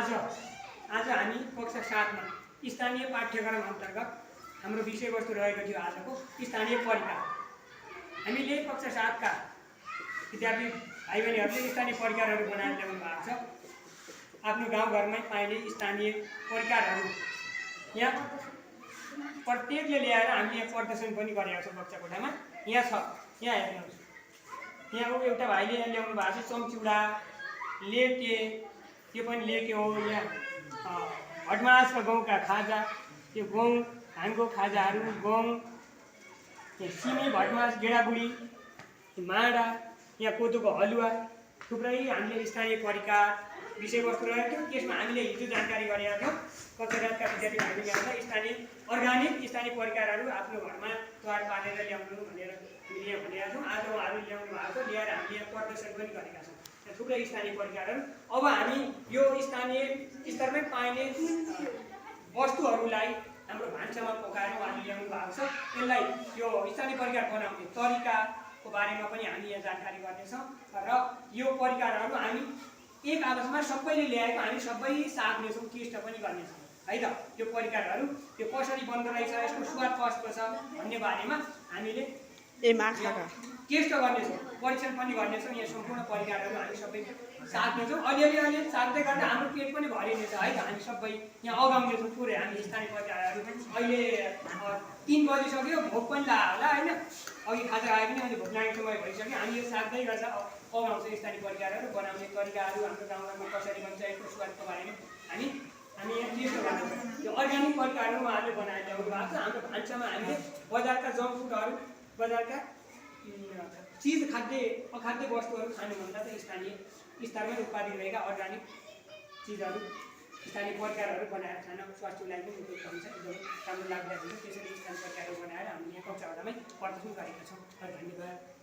आज हामी कक्षा 7 मा स्थानीय पाठ्यक्रम अन्तर्गत हाम्रो विषयवस्तु रहेको थियो आजको स्थानीय परिकार। हामीले कक्षा 7 का विद्यार्थी भाइ बहिनीहरूले स्थानीय परिकारहरू बनाएर ल्याउनु भएको छ। आफ्नो गाउँघरमै पाइने स्थानीय परिकारहरू यहाँ प्रत्येकले ल्याएर हामीले यहाँ प्रदर्शन पनि गरेका छौँ कक्षा कोठामा। यहाँ छ, यहाँ हेर्नुहोस्, यहाँ एउटा भाइले यहाँ ल्याउनु भएको छ चम्चुडा, लेके, त्यो पनि लेके हो। यहाँ भटमासका गाउँका खाजा, त्यो गहुँ धानको खाजाहरू, गहुँ, सिमी, भटमास, गेडाबुडी, माडा, यहाँ कोदोको हलुवा, थुप्रै हामीले स्थानीय परिकार विषयवस्तु रहेको थियो। त्यसमा हामीले हिजो जानकारी गरेका थियौँ कक्षा 7 का विद्यार्थी भाइ बहिनीहरूलाई स्थानीय अर्गानिक स्थानीय परिकारहरू आफ्नो घरमा तयार पारेर ल्याउनु भनेर हामीले यहाँ भनेका छौँ। आज उहाँहरू ल्याउनु भएको छ, ल्याएर हामीले यहाँ प्रदर्शन पनि गरेका छौँ थुप्रै स्थानीय परिकारहरू। अब हामी यो स्थानीय स्तरमै पाइने वस्तुहरूलाई हाम्रो भान्सामा पकाएर उहाँले ल्याउनु भएको छ। यसलाई यो स्थानीय परिकार बनाउने तरिकाको बारेमा पनि हामी यहाँ जानकारी गर्नेछौँ र यो परिकारहरू हामी एक आपसमा सबैले ल्याएको हामी सबै साट्नेछौँ, टेस्ट पनि गर्नेछौँ है त। त्यो परिकारहरू त्यो कसरी बन्दो रहेछ, यसको स्वाद कस्तो छ भन्ने बारेमा हामीले टेस्ट गर्नेछौँ, परीक्षण पनि गर्नेछौँ। यहाँ सम्पूर्ण परिकारहरू हामी सबै साट्नेछौँ। अलिअलि साट्दै गर्दा हाम्रो पेट पनि भरिनेछ है त। हामी सबै यहाँ अगाउनेछौँ पुरै हामी स्थानीय परिकारहरू। अहिले 3 बजिसक्यो, भोक पनि लाग्यो होला होइन, अघि खाजा खाए पनि अहिले भोक लागेको समय भइसक्यो। हामी यो साट्दै गर्दा अगाउँछौँ स्थानीय परिकारहरू बनाउने तरिकाहरू, हाम्रो गाउँघरमा कसरी बन्छ, यसको स्वादको बारेमा हामी यहाँ टेस्ट गर्नेछौँ। यो अर्ग्यानिक परिकारहरू उहाँहरूले बनाएर ल्याउनु भएको छ। हाम्रो भान्सामा हामीले बजारका जङ्क फुडहरू, बजारका चिज अखाद्य वस्तुहरू खानुभन्दा त स्थानीय स्तरमै उत्पादित भएका अर्ग्यानिक चिजहरू, स्थानीय परिकारहरू बनाएर खान स्वास्थ्यको लागि पनि उपयुक्त हुन्छ, एकदमै राम्रो लाभदायक हुन्छ। त्यसरी स्थानीय परिकारहरू बनाएर हामीले यहाँ कक्षा 8 मै प्रदर्शन गरेका छौँ। धन्यवाद।